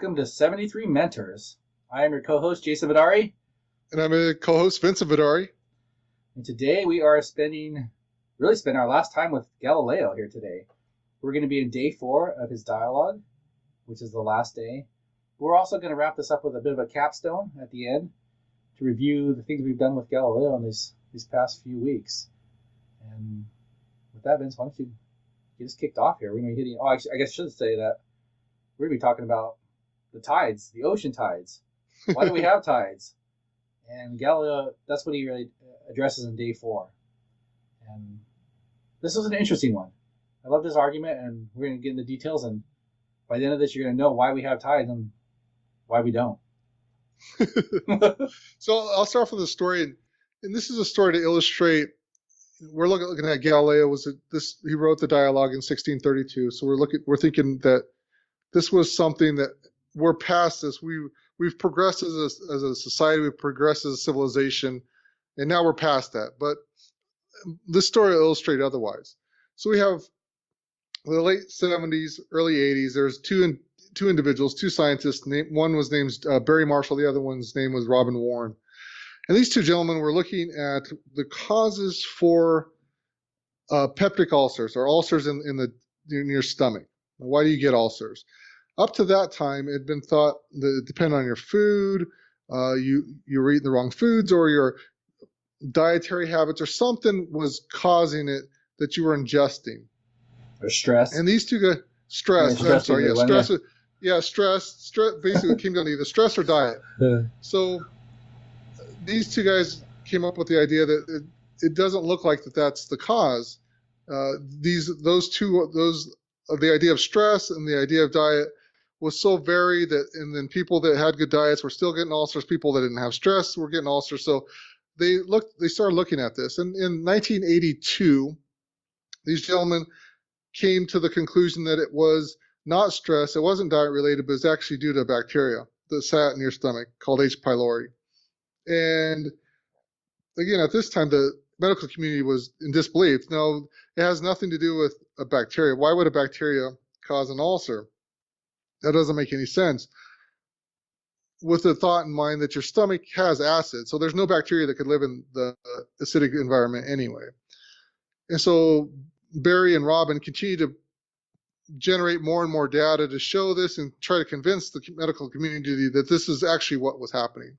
Welcome to 73 Mentors. I am your co-host, Jason Vidaurri. And I'm a co-host, Vincent Vidaurri. And today we are spending our last time with Galileo here today. We're going to be in day 4 of his dialogue, which is the last day. We're also going to wrap this up with a bit of a capstone at the end to review the things we've done with Galileo in these past few weeks. And with that, Vince, why don't you get us kicked off here? We're going to be hitting, I guess I should say that we're going to be talking about the tides, the ocean tides. Why do we have tides? And Galileo, that's what he really addresses in day 4. And this was an interesting one. I love this argument, and we're going to get into details. And by the end of this, you're going to know why we have tides and why we don't. So I'll start off with a story, and this is a story to illustrate. We're looking at Galileo. He wrote the dialogue in 1632. So we're thinking that this was something that we're past this. We've progressed as a society. We've progressed as a civilization, and now we're past that. But this story will illustrate otherwise. So we have the late 70s, early 80s. There's two individuals, two scientists. One was named Barry Marshall. The other one's name was Robin Warren. And these two gentlemen were looking at the causes for peptic ulcers, or ulcers in your stomach. Why do you get ulcers? Up to that time, it had been thought that it depended on your food, you were eating the wrong foods, or your dietary habits, or something was causing it that you were ingesting. Or stress. And these two guys, stress. Stress. Stress. Basically, it came down to either stress or diet. So these two guys came up with the idea that it doesn't look like that's the cause. The idea of stress and the idea of diet was so varied and then people that had good diets were still getting ulcers. People that didn't have stress were getting ulcers. So they started looking at this. And in 1982, these gentlemen came to the conclusion that it was not stress, it wasn't diet related, but it's actually due to a bacteria that sat in your stomach called H. pylori. And again, at this time, the medical community was in disbelief. No, it has nothing to do with a bacteria. Why would a bacteria cause an ulcer? That doesn't make any sense. With the thought in mind that your stomach has acid, so there's no bacteria that could live in the acidic environment anyway. And so Barry and Robin continue to generate more and more data to show this and try to convince the medical community that this is actually what was happening.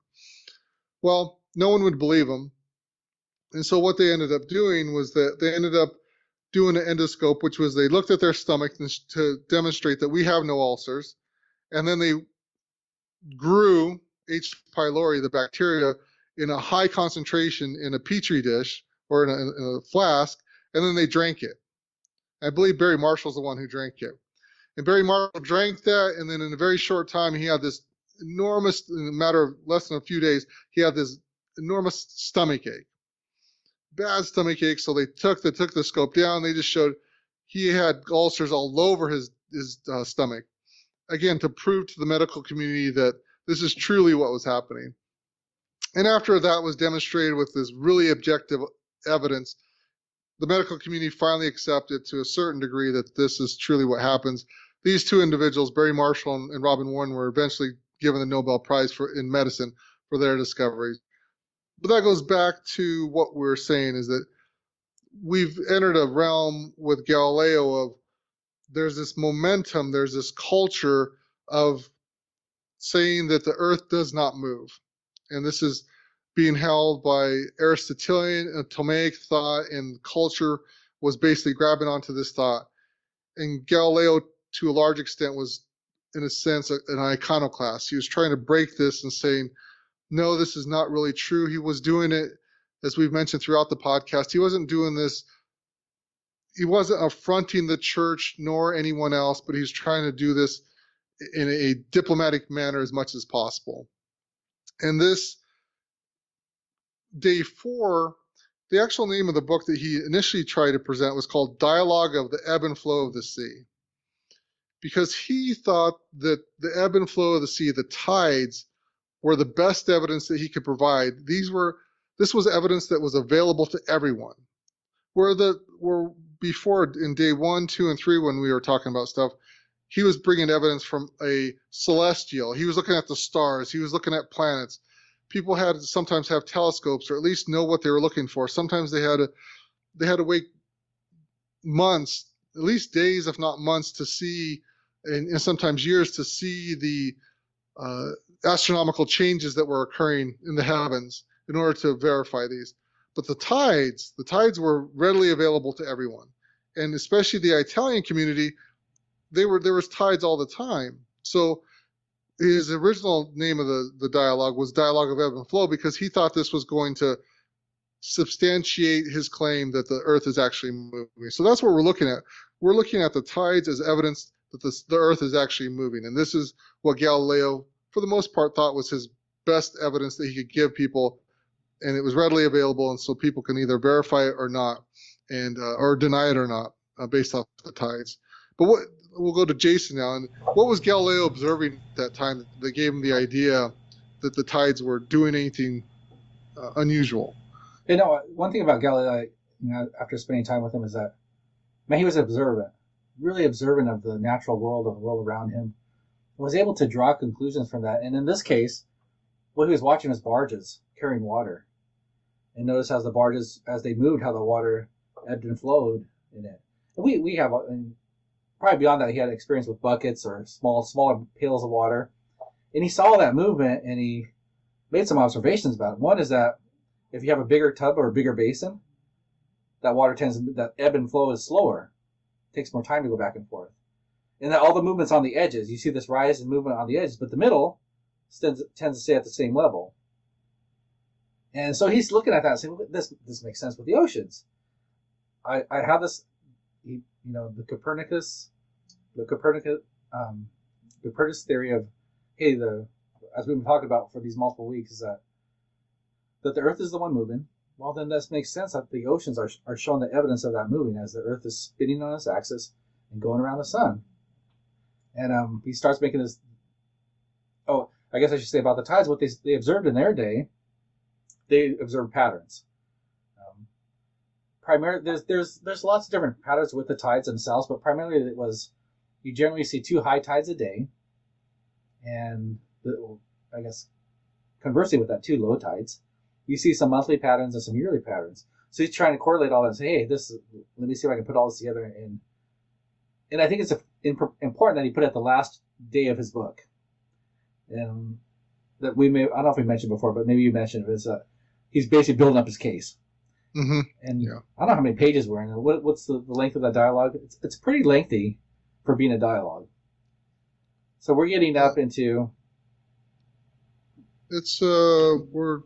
Well, no one would believe them. And so what they ended up doing was that they ended up doing an endoscope, which was they looked at their stomach to demonstrate that we have no ulcers. And then they grew H. pylori, the bacteria, in a high concentration in a petri dish or in a flask, and then they drank it. I believe Barry Marshall's the one who drank it. And Barry Marshall drank that, and then in a very short time, he had this enormous, in a matter of less than a few days, he had this enormous stomach ache. Bad stomach ache. So they took the scope down. They just showed he had ulcers all over his stomach. Again, to prove to the medical community that this is truly what was happening. And after that was demonstrated with this really objective evidence, the medical community finally accepted to a certain degree that this is truly what happens. These two individuals, Barry Marshall and Robin Warren, were eventually given the Nobel Prize in medicine for their discoveries. But that goes back to what we're saying, is that we've entered a realm with Galileo of there's this momentum, there's this culture of saying that the earth does not move. And this is being held by Aristotelian and Ptolemaic thought, and culture was basically grabbing onto this thought. And Galileo, to a large extent, was, in a sense, an iconoclast. He was trying to break this and saying, no, this is not really true. He was doing it, as we've mentioned throughout the podcast, he wasn't doing this, he wasn't affronting the church nor anyone else, but he was trying to do this in a diplomatic manner as much as possible. And this day 4, the actual name of the book that he initially tried to present was called Dialogue of the Ebb and Flow of the Sea, because he thought that the ebb and flow of the sea, the tides, were the best evidence that he could provide. This was evidence that was available to everyone. Where before in day 1, 2, and 3, when we were talking about stuff, he was bringing evidence from a celestial. He was looking at the stars. He was looking at planets. People had to sometimes have telescopes, or at least know what they were looking for. Sometimes they had to wait months, at least days, if not months, to see, and sometimes years, to see the astronomical changes that were occurring in the heavens in order to verify these. But the tides were readily available to everyone, and especially the Italian community. There was tides all the time. So his original name of the dialogue was Dialogue of Ebb and Flow, because he thought this was going to substantiate his claim that the Earth is actually moving. So that's what we're looking at. We're looking at the tides as evidence that the Earth is actually moving. And this is what Galileo, for the most part, thought was his best evidence that he could give people. And it was readily available, and so people can either verify it or not, and or deny it or not, based off the tides. But we'll go to Jason now. And what was Galileo observing at that time that gave him the idea that the tides were doing anything unusual? You know, one thing about Galileo, after spending time with him, is that, man, he was observant, really observant of the natural world, of the world around him, was able to draw conclusions from that. And in this case, what he was watching was barges carrying water. And notice how the barges, as they moved, how the water ebbed and flowed in it. And we have, and probably beyond that, he had experience with buckets or smaller pails of water. And he saw that movement, and he made some observations about it. One is that if you have a bigger tub or a bigger basin, that ebb and flow is slower. It takes more time to go back and forth. And that all the movements on the edges, you see this rise and movement on the edges, but the middle tends to stay at the same level. And so he's looking at that and saying, well, this makes sense with the oceans. I have this, the Copernicus theory of, hey, as we've been talking about for these multiple weeks, is that the Earth is the one moving. Well, then this makes sense that the oceans are showing the evidence of that moving, as the Earth is spinning on its axis and going around the sun. And he starts making this. Oh, I guess I should say about the tides. What they observed in their day, they observed patterns. Primarily, there's lots of different patterns with the tides themselves, but primarily it was, you generally see 2 high tides a day, and I guess conversely with that, 2 low tides. You see some monthly patterns and some yearly patterns. So he's trying to correlate all that and say, hey, let me see if I can put all this together. And I think it's important that he put it at the last day of his book. And that I don't know if we mentioned before, but maybe you mentioned it, he's basically building up his case. Mm-hmm. And yeah. I don't know how many pages we're in. What's the length of that dialogue? It's pretty lengthy for being a dialogue. So we're getting up into... we're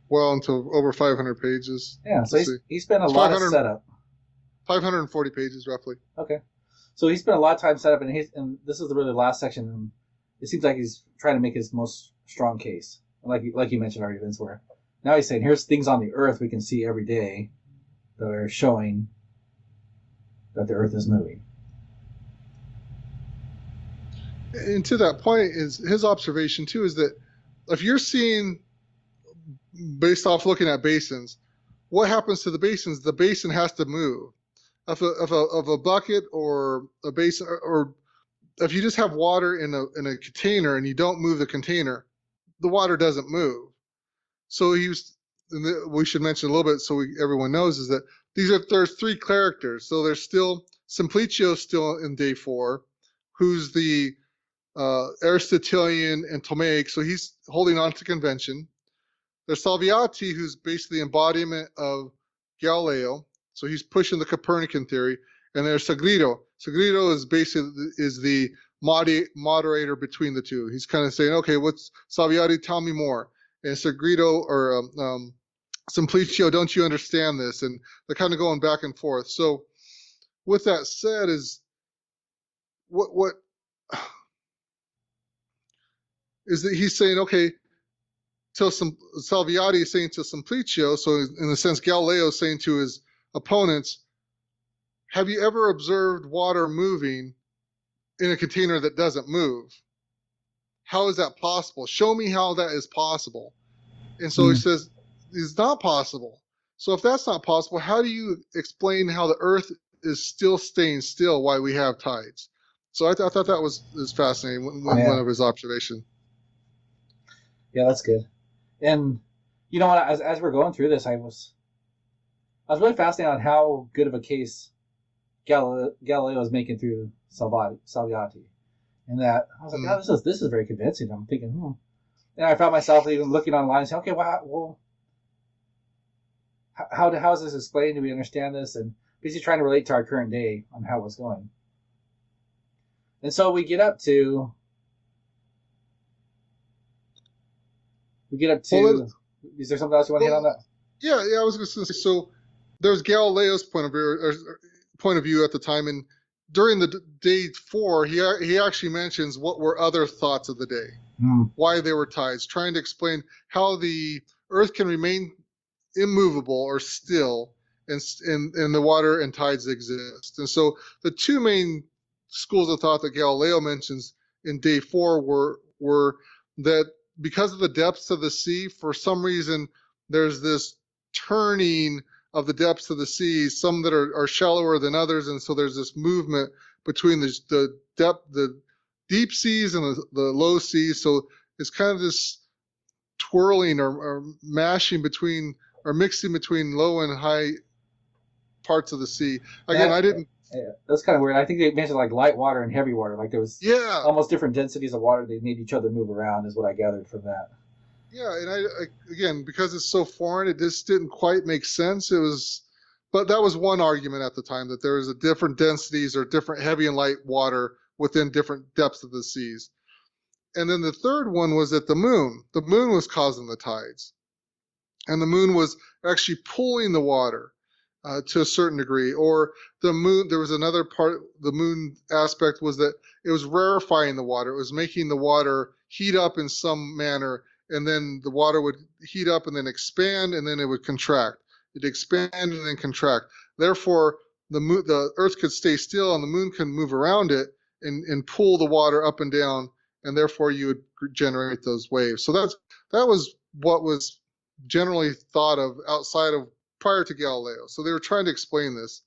well into over 500 pages. Yeah, so he spent a lot of setup. 540 pages, roughly. Okay. So he spent a lot of time setup, and this is really the last section. And it seems like he's trying to make his most strong case. Like you mentioned already, Vince, where now he's saying, here's things on the Earth we can see every day that are showing that the Earth is moving. And to that point, is his observation, too, is that if you're seeing, based off looking at basins, what happens to the basins? The basin has to move. If a bucket or a basin, or if you just have water in a container and you don't move the container, the water doesn't move. So we should mention a little bit so everyone knows, is that there's 3 characters. So there's still Simplicio still in day 4, who's the Aristotelian and Ptolemaic, so he's holding on to convention. There's Salviati, who's basically the embodiment of Galileo, so he's pushing the Copernican theory. And there's Sagredo. Sagredo is the moderator between the two. He's kind of saying, okay, what's Salviati? Tell me more. And Sagredo or Simplicio, don't you understand this? And they're kind of going back and forth. So with that said, is what is that he's saying, okay, Salviati is saying to Simplicio, so in a sense, Galileo is saying to his opponents, have you ever observed water moving in a container that doesn't move? How is that possible? Show me how that is possible. And so he says, it's not possible. So if that's not possible, how do you explain how the Earth is still staying still while we have tides? So I thought that was fascinating, one Yeah, of his observations. yeah, that's good. And you know what? As we're going through this, I was really fascinated on how good of a case Galileo was making through Salviati, and that I was like, oh, Mm. this is very convincing. I'm thinking, and I found myself even looking online and saying, okay, well, how is this explained? Do we understand this? And basically trying to relate to our current day on how it's going. And so we get up Well, to. Is there something else you want to hit on well, that? yeah. I was going to say, so there's Galileo's point of view at the time, and during the day 4, he actually mentions what were other thoughts of the day, why they were tides, trying to explain how the Earth can remain immovable or still, and the water and tides exist. And so the two main schools of thought that Galileo mentions in day 4 were that because of the depths of the sea, for some reason there's this turning of the depths of the seas, some that are shallower than others, and so there's this movement between the deep seas and the low seas. So it's kind of this twirling or mashing between or mixing between low and high parts of the sea. Again, That I didn't. that's kind of weird. I think they mentioned like light water and heavy water. Like there was Yeah, almost different densities of water. They made each other move around, is what I gathered from that. yeah, and I again, because it's so foreign, it just didn't quite make sense. It was, but that was one argument at the time, that there was a different densities or different heavy and light water within different depths of the seas. And then the third one was that the moon was causing the tides, and the moon was actually pulling the water to a certain degree. Or the moon, there was another part, the moon aspect was that it was rarefying the water. It was making the water heat up in some manner, and then the water would heat up and then expand, and then it would contract. It'd expand and then contract. Therefore, the Earth could stay still, and the moon can move around it and pull the water up and down, and therefore you would generate those waves. So that was what was generally thought of outside of prior to Galileo. So they were trying to explain this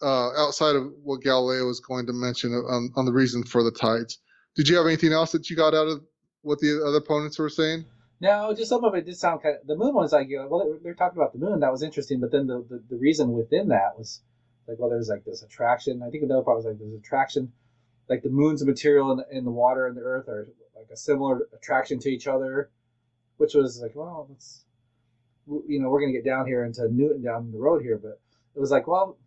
outside of what Galileo was going to mention on the reason for the tides. Did you have anything else that you got out of what the other opponents were saying? No, just some of it did sound kind of. The moon was like, well, they're talking about the moon. That was interesting, but then the reason within that was like, well, there's like this attraction. I think another part was like there's attraction, like the moon's material in the water and the earth are like a similar attraction to each other, which was like, well, that's we're gonna get down here into Newton down the road here, but it was like, well,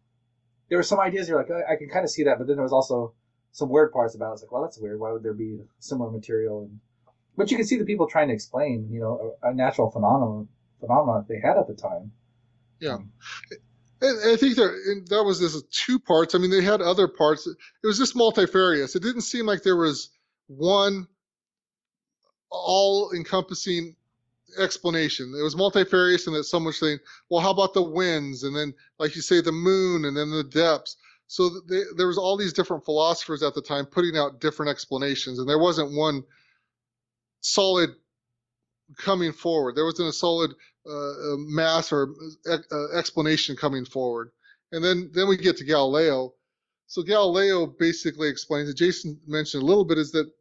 there were some ideas you're like, I can kind of see that, but then there was also some weird parts about it. It's like, well, that's weird. Why would there be similar material? And but you can see the people trying to explain, a natural phenomenon they had at the time. Yeah. And I think that was this two parts. I mean, they had other parts. It was just multifarious. It didn't seem like there was one all-encompassing explanation. It was multifarious, and that some was saying, well, how about the winds? And then, like you say, the moon, and then the depths. So there was all these different philosophers at the time putting out different explanations, and there wasn't one solid coming forward. There wasn't a solid mass or explanation coming forward. And then we get to Galileo. So Galileo basically explains, that Jason mentioned a little bit, is that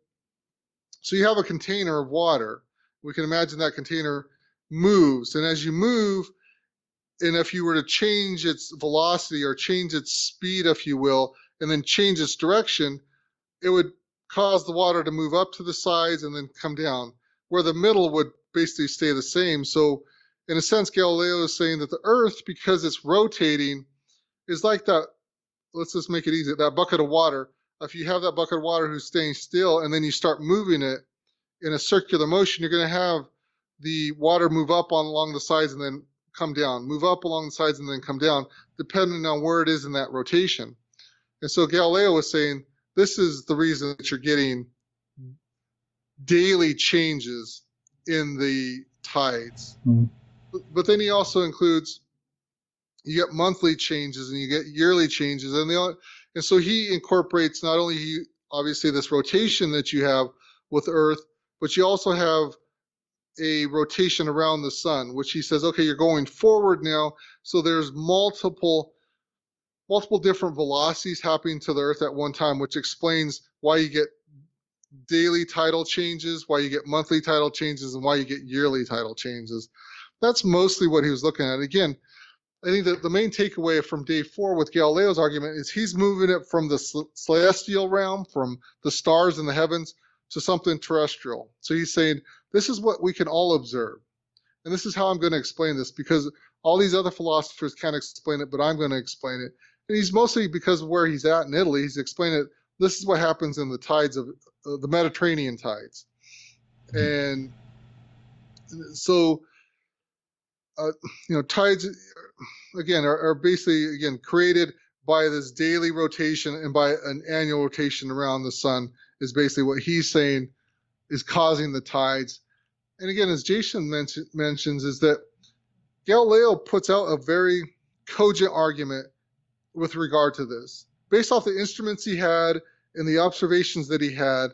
so you have a container of water. We can imagine that container moves, and as you move, and if you were to change its velocity or change its speed, if you will, and then change its direction, it would cause the water to move up to the sides and then come down, where the middle would basically stay the same. So in a sense, Galileo is saying that the Earth, because it's rotating, is like that. Let's just make it easy. That bucket of water. If you have that bucket of water who's staying still, and then you start moving it in a circular motion, you're going to have the water move up along the sides and then come down, move up along the sides and then come down, depending on where it is in that rotation. And so Galileo was saying, this is the reason that you're getting daily changes in the tides. Mm. But then he also includes, you get monthly changes and you get yearly changes, and so he incorporates not only obviously this rotation that you have with Earth, but you also have a rotation around the sun, which he says, okay, you're going forward now, so there's multiple multiple different velocities happening to the Earth at one time, which explains why you get daily tidal changes, why you get monthly tidal changes, and why you get yearly tidal changes. That's mostly what he was looking at. Again, I think that the main takeaway from day 4 with Galileo's argument is he's moving it from the celestial realm, from the stars in the heavens, to something terrestrial. So he's saying, this is what we can all observe. And this is how I'm going to explain this, because all these other philosophers can't explain it, but I'm going to explain it. And he's mostly, because of where he's at in Italy, he's explaining it. This is what happens in the tides of the Mediterranean tides. And so, tides, again, are basically, again, created by this daily rotation and by an annual rotation around the sun, is basically what he's saying is causing the tides. And again, as Jason mentions, is that Galileo puts out a very cogent argument with regard to this. Based off the instruments he had and the observations that he had,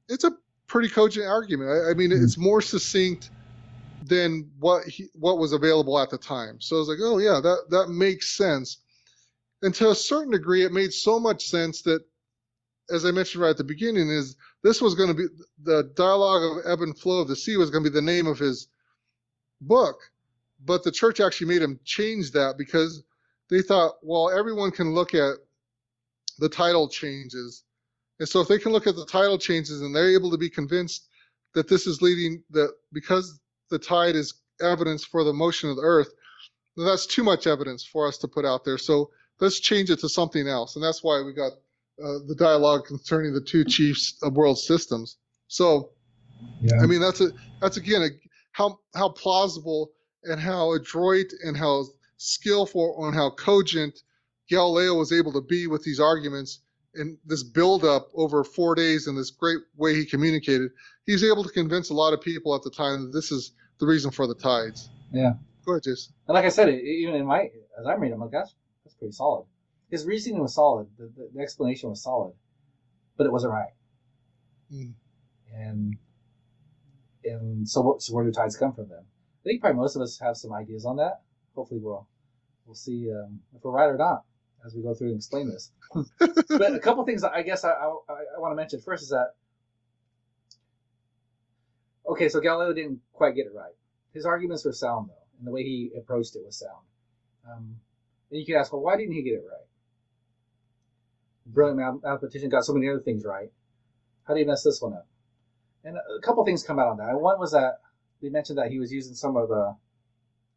it's a pretty cogent argument. I mean, it's more succinct than what was available at the time. So I was like, oh yeah, that makes sense. And to a certain degree, it made so much sense that, as I mentioned right at the beginning, is this was going to be the dialogue of ebb and flow of the sea was going to be the name of his book. But the church actually made him change that, because they thought, well, everyone can look at the tidal changes. And so if they can look at the tidal changes and they're able to be convinced that this is leading, that because the tide is evidence for the motion of the earth, that's too much evidence for us to put out there. So let's change it to something else. And that's why we got the dialogue concerning the two chiefs of world systems. So, yeah. I mean, that's again, how plausible and how adroit and how skillful and how cogent Galileo was able to be with these arguments and this build-up over 4 days and this great way he communicated. He was able to convince a lot of people at the time that this is the reason for the tides. Yeah. Go ahead, Jason. And like I said, even as I read him, I'm like, that's pretty solid. His reasoning was solid. The explanation was solid, but it wasn't right. Mm. And so where do tides come from then? I think probably most of us have some ideas on that. Hopefully we'll see if we're right or not as we go through and explain this. But a couple things I guess I want to mention. First is that, okay, so Galileo didn't quite get it right. His arguments were sound, though, and the way he approached it was sound. And you could ask, well, why didn't he get it right? Brilliant mathematician got so many other things right. How do you mess this one up? And a couple things come out on that. One was that they mentioned that he was using some of the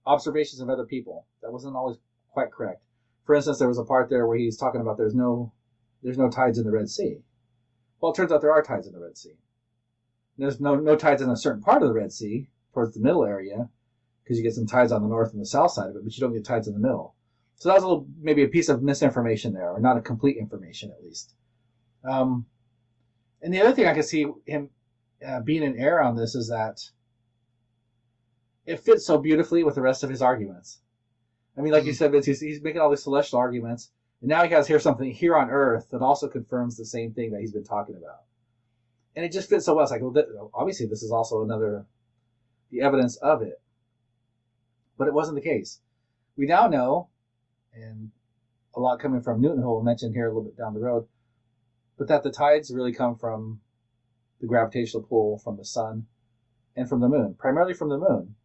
observations of other people. That wasn't always quite correct. For instance, there was a part there where he's talking about there's no tides in the Red Sea. Well, it turns out there are tides in the Red Sea. There's no tides in a certain part of the Red Sea, towards the middle area, because you get some tides on the north and the south side of it, but you don't get tides in the middle. So that was maybe a piece of misinformation there, or not a complete information at least. And the other thing I could see him being in error on this is that it fits so beautifully with the rest of his arguments. I mean, like you said, Vince, he's making all these celestial arguments, and now he has here something here on Earth that also confirms the same thing that he's been talking about. And it just fits so well. It's like, well, obviously this is also the evidence of it. But it wasn't the case. We now know, and a lot coming from Newton, who we'll mention here a little bit down the road, but that the tides really come from the gravitational pull from the sun and from the moon, primarily from the moon.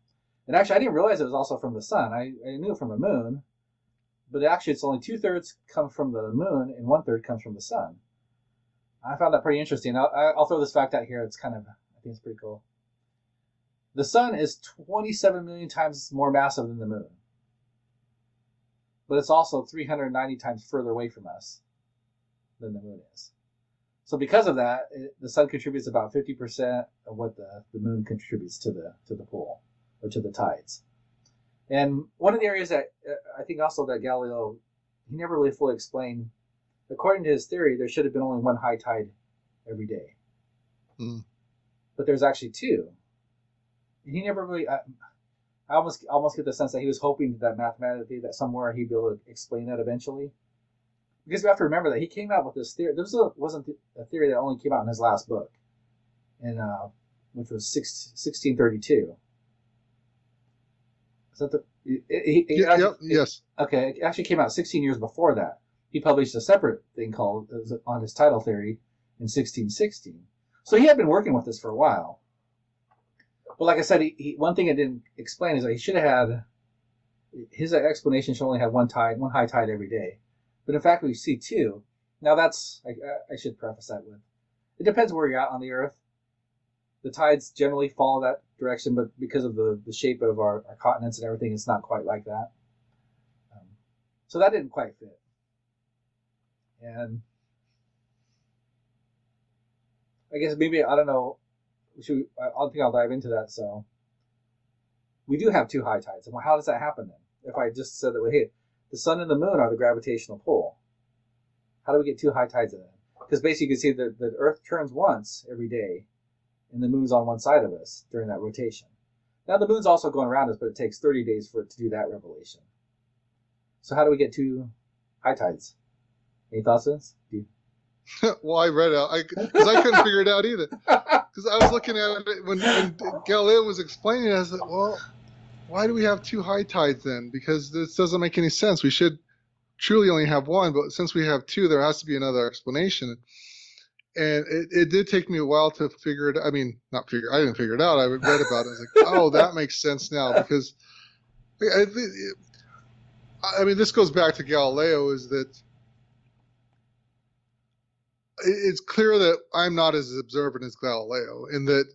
And actually, I didn't realize it was also from the sun. I knew it from the moon, but actually it's only 2/3 come from the moon and 1/3 comes from the sun. I found that pretty interesting. I'll throw this fact out here. It's I think it's pretty cool. The sun is 27 million times more massive than the moon, but it's also 390 times further away from us than the moon is. So because of that, the sun contributes about 50% of what the moon contributes to the pull, or to the tides. And one of the areas that I think also that Galileo, he never really fully explained, according to his theory, there should have been only one high tide every day. Mm. But there's actually two. And he never really, I almost get the sense that he was hoping that mathematically, that somewhere he'd be able to explain that eventually. Because we have to remember that he came out with this theory. This wasn't a theory that only came out in his last book, which was 1632. Yes. Okay, it actually came out 16 years before that. He published a separate thing called on his tidal theory in 1616. So he had been working with this for a while. But like I said, one thing I didn't explain is that he should have had his explanation should only have one high tide every day. But in fact, we see two. Now that's I should preface that with it depends where you're at on the Earth. The tides generally follow that direction, but because of the shape of our continents and everything, it's not quite like that. So that didn't quite fit. And I guess maybe, I don't know, I don't think I'll dive into that. So we do have two high tides. And how does that happen then? If I just said that, hey, the sun and the moon are the gravitational pull. How do we get two high tides in it? Because basically you can see that the Earth turns once every day, and the moon's on one side of us during that rotation. Now the moon's also going around us, but it takes 30 days for it to do that revelation. So how do we get two high tides? Any thoughts on this? Well, I read it because I couldn't figure it out either. Because I was looking at it when Galileo was explaining it. I said, well, why do we have two high tides then? Because this doesn't make any sense. We should truly only have one, but since we have two, there has to be another explanation. And it did take me a while to figure it. I mean, I didn't figure it out. I read about it. I was like, oh, that makes sense now. Because I mean, this goes back to Galileo. Is that it's clear that I'm not as observant as Galileo, in that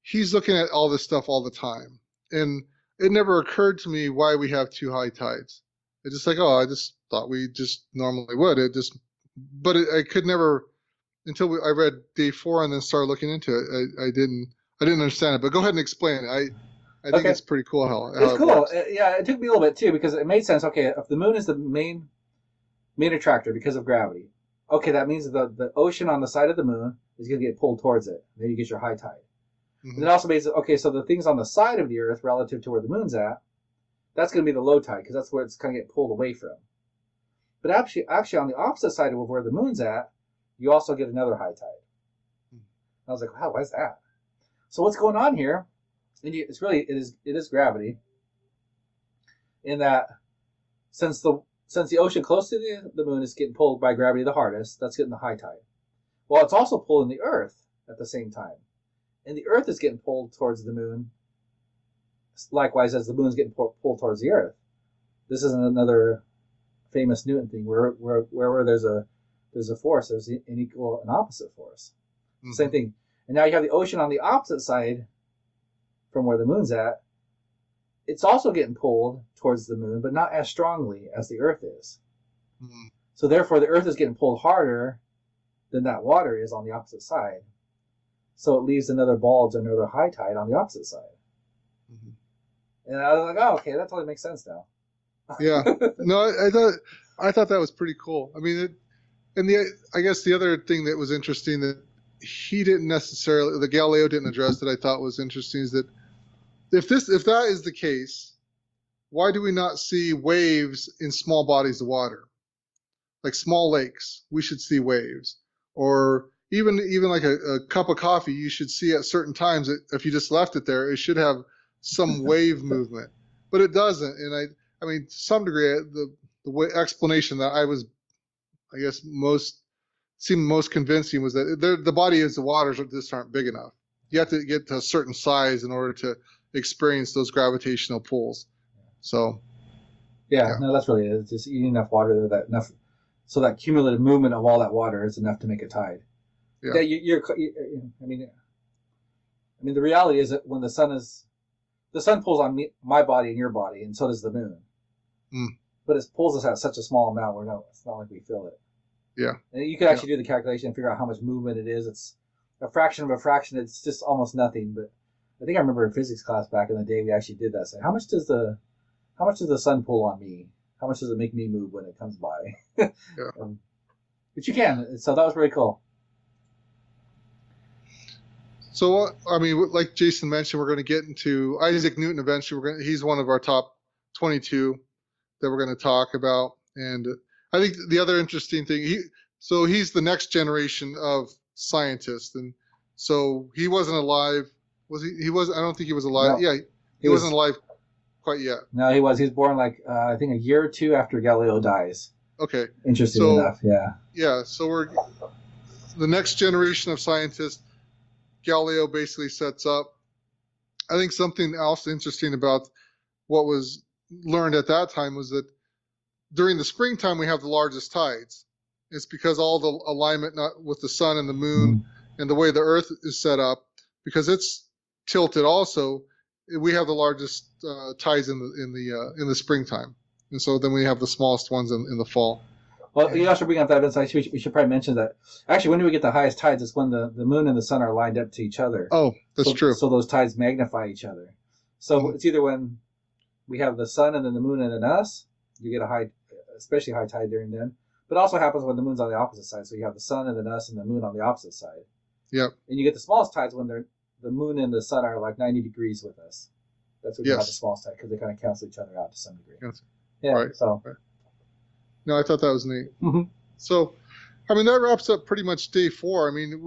he's looking at all this stuff all the time, and it never occurred to me why we have two high tides. It's just like, oh, I just thought we just normally would. I could never. Until I read day 4 and then started looking into it, I didn't understand it. But go ahead and explain it. I think it's pretty cool how it's cool. Works. Yeah, it took me a little bit too because it made sense. Okay, if the moon is the main attractor because of gravity, okay, that means the ocean on the side of the moon is going to get pulled towards it. Then you get your high tide. Mm-hmm. And it also means okay, so the things on the side of the Earth relative to where the moon's at, that's going to be the low tide because that's where it's going to get pulled away from. But actually on the opposite side of where the moon's at, you also get another high tide. And I was like, wow, why is that? So what's going on here? It's really it is gravity. In that since the ocean close to the moon is getting pulled by gravity the hardest, that's getting the high tide. Well, it's also pulling the Earth at the same time. And the Earth is getting pulled towards the moon, likewise as the moon is getting pulled towards the Earth. This is another famous Newton thing where there's a force, there's an equal and opposite force. Mm-hmm. Same thing. And now you have the ocean on the opposite side from where the moon's at. It's also getting pulled towards the moon, but not as strongly as the Earth is. Mm-hmm. So therefore, the Earth is getting pulled harder than that water is on the opposite side. So it leaves another bulge, another high tide on the opposite side. Mm-hmm. And I was like, oh, okay, that totally makes sense now. Yeah. No, I thought that was pretty cool. I mean, I guess the other thing that was interesting that the Galileo didn't address that I thought was interesting is that if that is the case, why do we not see waves in small bodies of water? Like small lakes, we should see waves. Or even like a cup of coffee, you should see at certain times that if you just left it there, it should have some wave movement. But it doesn't. And I mean, to some degree, the explanation that I guess seemed most convincing was that the body is the waters just aren't big enough. You have to get to a certain size in order to experience those gravitational pulls. So yeah. No, that's really it. It's just eating enough water so that cumulative movement of all that water is enough to make a tide. Yeah, I mean the reality is that when the sun pulls on my body and your body, and so does the moon. Mm. But it pulls us at such a small amount where it's not like we feel it. Yeah. And you could actually do the calculation and figure out how much movement it is. It's a fraction of a fraction. It's just almost nothing. But I think I remember in physics class back in the day we actually did that. So how much does the sun pull on me? How much does it make me move when it comes by? Yeah. But you can. So that was really cool. So I mean, like Jason mentioned, we're going to get into Isaac Newton eventually. He's one of our top 22 that we're going to talk about. And I think the other interesting thing, he's the next generation of scientists. And so he wasn't alive. Was he? He was. I don't think he was alive. No, yeah, he wasn't alive quite yet. No, he was. He was born like I think a year or two after Galileo dies. Okay. Interesting enough, yeah. Yeah. So we're the next generation of scientists. Galileo basically sets up. I think something else interesting about what was learned at that time was that during the springtime we have the largest tides. It's because all the alignment not with the sun and the moon and the way the earth is set up, because it's tilted also, we have the largest tides in the springtime. And so then we have the smallest ones in the fall. Well, you also bring up that insight. We should probably mention that. Actually, when do we get the highest tides? It's when the moon and the sun are lined up to each other. Oh, that's true. So those tides magnify each other. So it's either when we have the sun and then the moon and then us, you get a high, especially high tide during then. But it also happens when the moon's on the opposite side. So you have the sun and then us and the moon on the opposite side. Yep. And you get the smallest tides when the moon and the sun are like 90 degrees with us. That's when you have the smallest tide, because they kind of cancel each other out to some degree. Yes. Yeah. Right. So. Right. No, I thought that was neat. Mm-hmm. So, I mean, that wraps up pretty much day 4. I mean,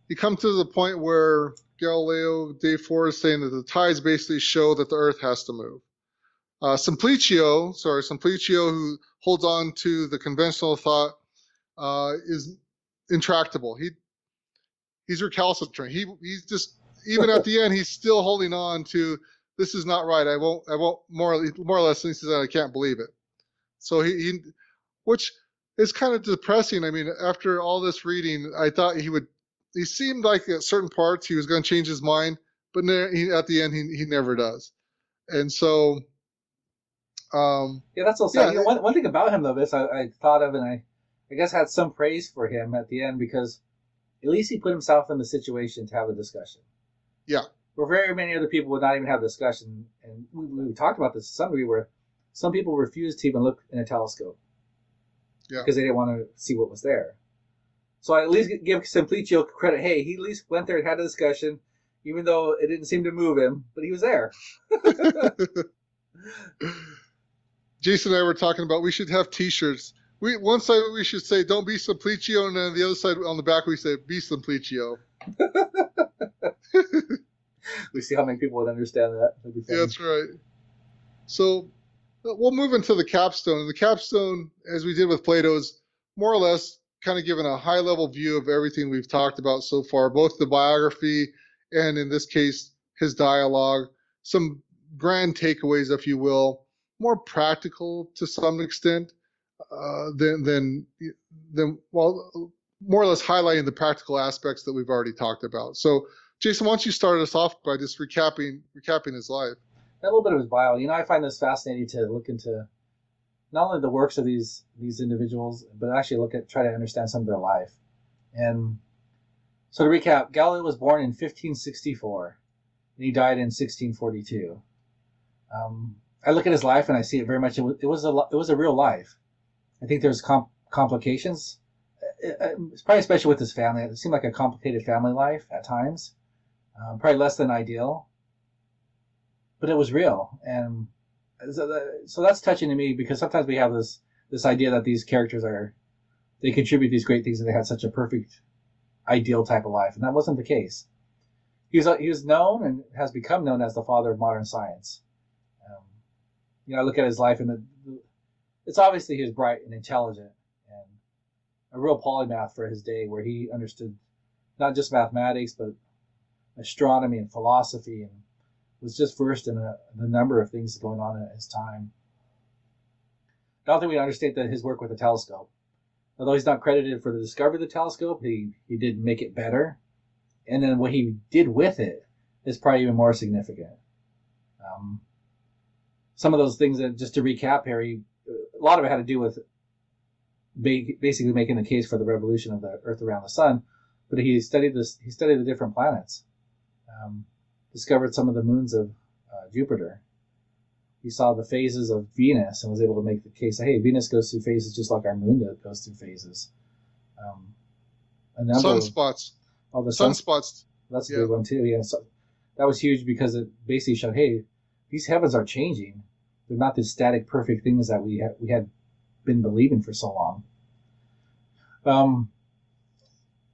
you come to the point where Galileo, day 4, is saying that the tides basically show that the Earth has to move. Simplicio, who holds on to the conventional thought, is intractable. He's recalcitrant. He's just, even at the end, he's still holding on to, this is not right. I won't more or less, he says, I can't believe it. So he which is kind of depressing. I mean, after all this reading, I thought he seemed like at certain parts he was going to change his mind, but at the end, he never does. And so, yeah, that's also, you know, one thing about him, though, this I thought of, and I guess had some praise for him at the end, because at least he put himself in the situation to have a discussion. Yeah. Where very many other people would not even have a discussion. And we talked about this to some degree, where some people refused to even look in a telescope. Yeah. Because they didn't want to see what was there. So I at least give Simplicio credit. Hey, he at least went there and had a discussion, even though it didn't seem to move him, but he was there. Jason and I were talking about we should have T-shirts. One side we should say "Don't be Simplicio," and then the other side on the back we say "Be Simplicio." We see how many people would understand that. Yeah, that's right. So we'll move into the capstone. And the capstone, as we did with Plato, is more or less kind of given a high-level view of everything we've talked about so far, both the biography and, in this case, his dialogue, some grand takeaways, if you will, more practical to some extent than well, more or less highlighting the practical aspects that we've already talked about. So, Jason, why don't you start us off by just recapping his life? A little bit of his bio. You know, I find this fascinating to look into not only the works of these individuals, but actually try to understand some of their life. And so to recap, Galileo was born in 1564, and he died in 1642. I look at his life and I see it very much. It was a real life. I think there's complications. It's probably especially with his family. It seemed like a complicated family life at times. Probably less than ideal, but it was real. And so that's touching to me, because sometimes we have this idea that these characters they contribute these great things and they had such a perfect, ideal type of life, and that wasn't the case. He was known and has become known as the father of modern science. You know, I look at his life, and it's obviously he was bright and intelligent and a real polymath for his day, where he understood not just mathematics but astronomy and philosophy, and was just versed in the number of things going on at his time. I don't think we understate his work with the telescope. Although he's not credited for the discovery of the telescope, he did make it better. And then what he did with it is probably even more significant. Some of those things, that, just to recap here, a lot of it had to do with basically making the case for the revolution of the Earth around the sun. But he studied the different planets. Discovered some of the moons of Jupiter. He saw the phases of Venus and was able to make the case that, hey, Venus goes through phases just like our moon goes through phases. Sunspots. The sunspots. That's a good one too. Yeah, so that was huge, because it basically showed, hey, these heavens are changing. They're not the static, perfect things that we had been believing for so long.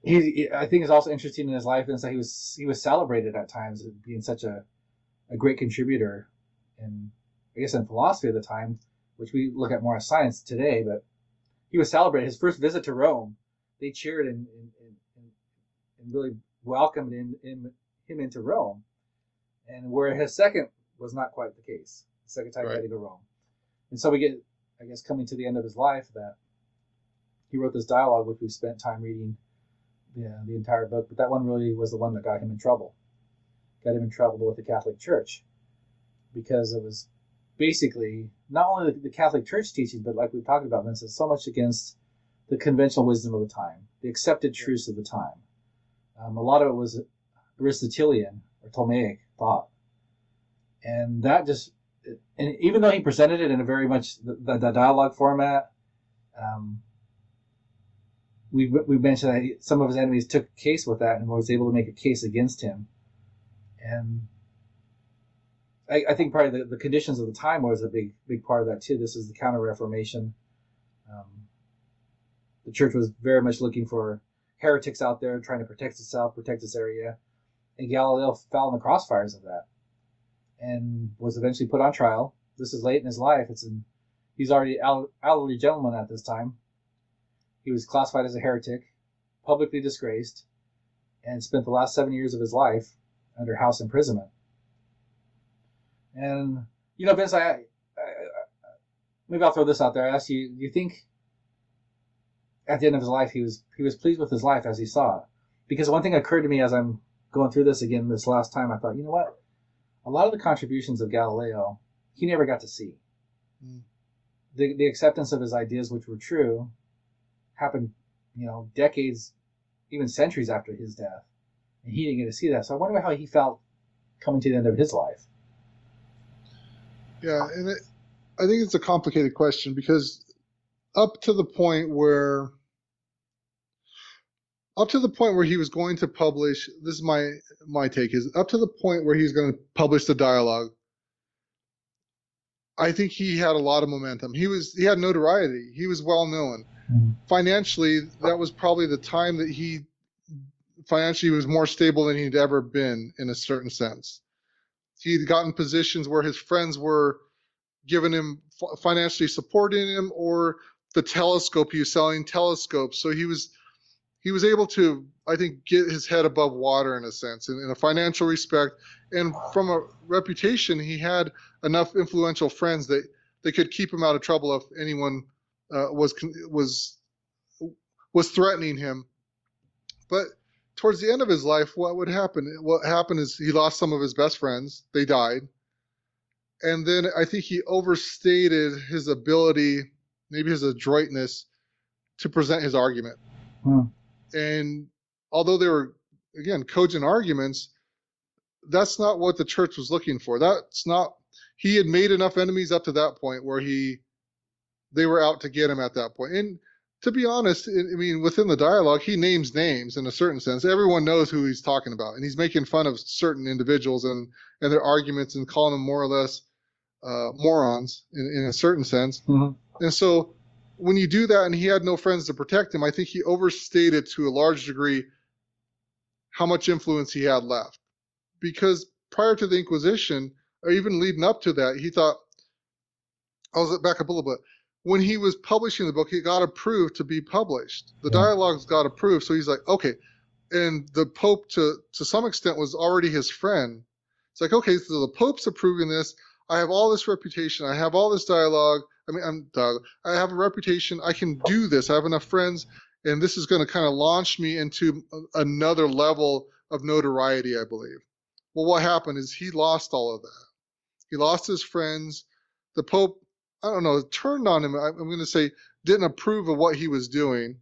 I think it's also interesting in his life is that he was celebrated at times as being such a great contributor in I guess, in philosophy at the time, which we look at more as science today. But he was celebrated his first visit to Rome. They cheered and really welcomed him into Rome, and where his second was not quite the case. The second time he had to go Rome, and so we get, I guess, coming to the end of his life, that he wrote this dialogue, which we spent time reading the entire book. But that one really was the one that got him in trouble. Got him in trouble with the Catholic Church, because it was basically not only the Catholic Church teaching, but like we talked about, Vincent, so much against the conventional wisdom of the time, the accepted truths of the time. A lot of it was Aristotelian or Ptolemaic thought, and that just, and even though he presented it in a very much the dialogue format, we mentioned that some of his enemies took a case with that and was able to make a case against him. And I think probably the conditions of the time was a big part of that too. This is the Counter-Reformation. The church was very much looking for heretics out there, trying to protect itself, protect its area. And Galileo fell in the crossfires of that and was eventually put on trial. This is late in his life. He's already elderly gentleman at this time. He was classified as a heretic, publicly disgraced, and spent the last 7 years of his life under house imprisonment. And, Vince, maybe I'll throw this out there. I ask you, do you think at the end of his life he was pleased with his life as he saw it? Because one thing occurred to me as I'm going through this again this last time, I thought, you know what? A lot of the contributions of Galileo, he never got to see. The acceptance of his ideas, which were true, happened, decades, even centuries after his death. And he didn't get to see that. So I wonder how he felt coming to the end of his life. Yeah, and I think it's a complicated question, because up to the point where he was going to publish, this is my take, is up to the point where he's going to publish the dialogue, I think he had a lot of momentum. He had notoriety. He was well known. Financially, that was probably the time that he financially was more stable than he'd ever been, in a certain sense. He'd gotten positions where his friends were giving him, financially supporting him, or the telescope, he was selling telescopes. So he was able to, I think, get his head above water in a sense, in a financial respect. And from a reputation, he had enough influential friends that they could keep him out of trouble if anyone was threatening him. But towards the end of his life, what happened is he lost some of his best friends. They died. And then I think he overstated his ability, maybe his adroitness, to present his argument. And although they were, again, cogent arguments, that's not what the church was looking for. He had made enough enemies up to that point where they were out to get him at that point. And to be honest, I mean, within the dialogue, he names names in a certain sense. Everyone knows who he's talking about, and he's making fun of certain individuals and their arguments, and calling them more or less morons in a certain sense. And so when you do that, and he had no friends to protect him, I think he overstated to a large degree how much influence he had left. Because prior to the Inquisition, or even leading up to that, he thought, I'll back up a little bit. When he was publishing the book, it got approved to be published. The dialogues got approved, so he's like, okay. And the Pope, to some extent, was already his friend. It's like, okay, so the Pope's approving this. I have all this reputation. I have all this dialogue. I have a reputation. I can do this. I have enough friends, and this is going to kind of launch me into another level of notoriety, I believe. Well, what happened is he lost all of that. He lost his friends. The Pope, I don't know, turned on him. I'm going to say didn't approve of what he was doing.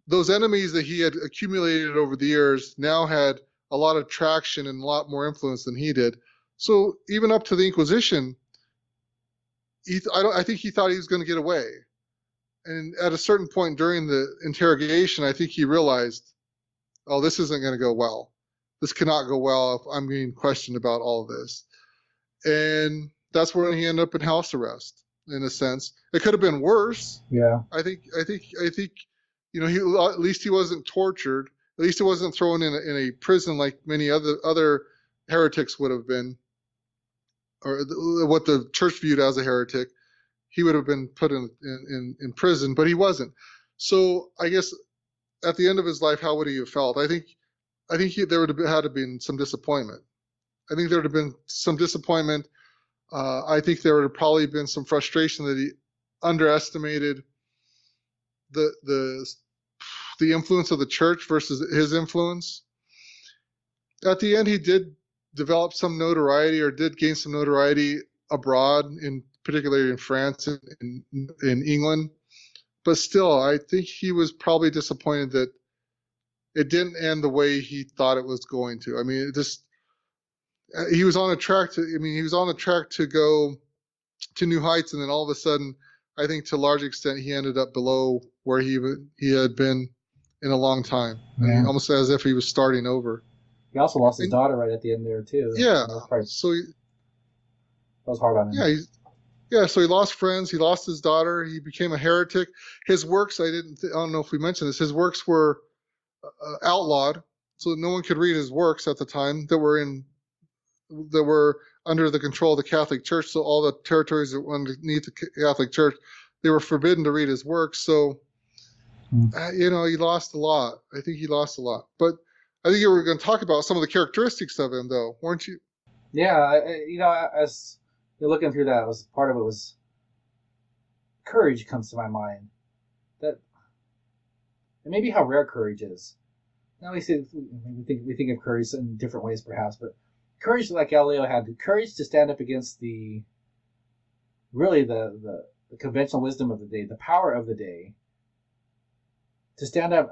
Those enemies that he had accumulated over the years now had a lot of traction and a lot more influence than he did. So even up to the Inquisition, I think he thought he was going to get away. And at a certain point during the interrogation, I think he realized, oh, this isn't going to go well. This cannot go well if I'm being questioned about all of this. And that's when he ended up in house arrest, in a sense. It could have been worse. Yeah. I think at least he wasn't tortured. At least he wasn't thrown in a prison like many other heretics would have been. what the church viewed as a heretic, he would have been put in prison, but he wasn't. So I guess at the end of his life, how would he have felt? I think there would have had to been some disappointment. I think there would have been some disappointment. I think there would have probably been some frustration that he underestimated the influence of the church versus his influence. At the end, he did develop some notoriety, or did gain some notoriety abroad, particularly in France and in England. But still, I think he was probably disappointed that it didn't end the way he thought it was going to. I mean, he was on a track to go to new heights, and then all of a sudden, I think to a large extent, he ended up below where he had been in a long time. Yeah. I mean, almost as if he was starting over. He also lost his daughter right at the end there too. Yeah, that was hard on him. Yeah. So he lost friends. He lost his daughter. He became a heretic. His works, I don't know if we mentioned this. His works were outlawed, so no one could read his works at the time that were under the control of the Catholic Church. So all the territories that were underneath the Catholic Church, they were forbidden to read his works. So, he lost a lot. I think he lost a lot. But I think you were going to talk about some of the characteristics of him, though, weren't you? Yeah, as you're looking through that, part of it was courage comes to my mind. And maybe how rare courage is. Now we think of courage in different ways, perhaps, but courage like Galileo had, courage to stand up against the conventional wisdom of the day, the power of the day, to stand up,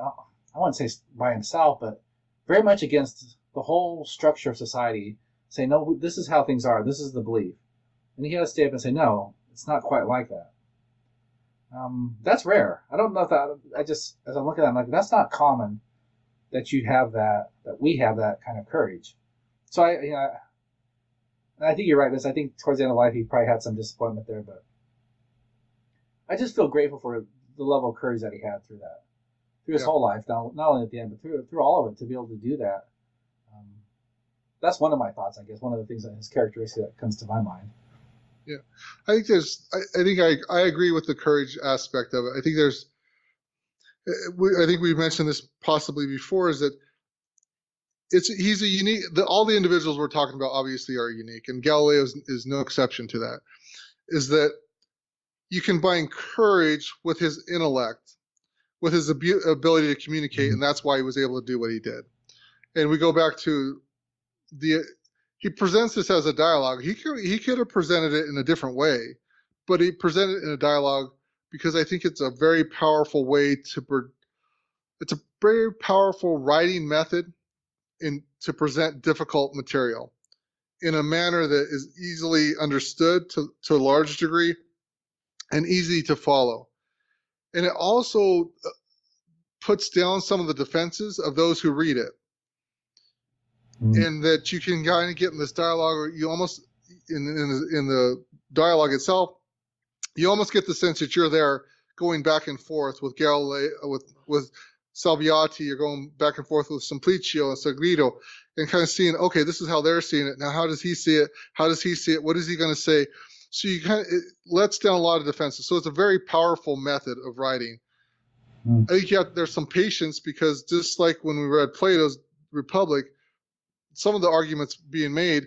I wouldn't say by himself, but very much against the whole structure of society, say, no, this is how things are, this is the belief. And he had to stay up and say, no, it's not quite like that. That's rare. I don't know if as I'm looking at it, I'm like, that's not common that we have that kind of courage. So I think you're right, Liz. I think towards the end of life, he probably had some disappointment there, but I just feel grateful for the level of courage that he had through his whole life, not only at the end, but through all of it, to be able to do that. That's one of my thoughts, I guess. One of the things that his characteristic that comes to my mind. Yeah, I think I agree with the courage aspect of it. I think we mentioned this possibly before, is that he's a unique. All the individuals we're talking about obviously are unique, and Galileo is no exception to that. Is that you combine courage with his intellect, with his ability to communicate, and that's why he was able to do what he did. And we go back to he presents this as a dialogue. He could have presented it in a different way, but he presented it in a dialogue because I think it's a very powerful way it's a very powerful writing method to present difficult material in a manner that is easily understood to a large degree and easy to follow. And it also puts down some of the defenses of those who read it. And that you can kind of get in this dialogue, or you almost, in the dialogue itself, you almost get the sense that you're there going back and forth with Galileo, with Salviati, you're going back and forth with Simplicio and Sagrado, and kind of seeing, okay, this is how they're seeing it. Now, how does he see it? How does he see it? What is he going to say? So it lets down a lot of defenses. So it's a very powerful method of writing. I think there's some patience, because just like when we read Plato's Republic, some of the arguments being made,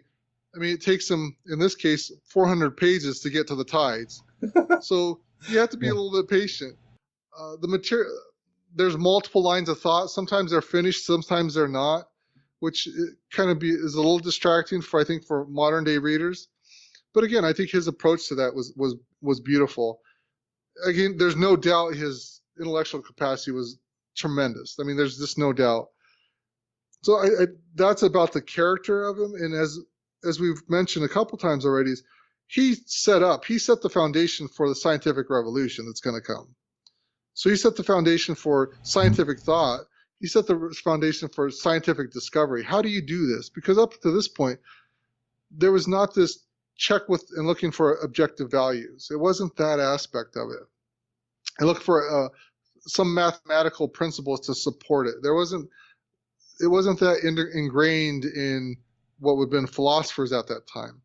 I mean, it takes him, in this case, 400 pages to get to the tides. So you have to be a little bit patient. The material, there's multiple lines of thought. Sometimes they're finished, sometimes they're not, which kind of is a little distracting for modern day readers. But again, I think his approach to that was beautiful. Again, there's no doubt his intellectual capacity was tremendous. I mean, there's just no doubt. So that's about the character of him. And as we've mentioned a couple times already, he set the foundation for the scientific revolution that's going to come. So he set the foundation for scientific thought. He set the foundation for scientific discovery. How do you do this? Because up to this point, there was not this check with and looking for objective values. It wasn't that aspect of it. I looked for some mathematical principles to support it. It wasn't that ingrained in what would have been philosophers at that time.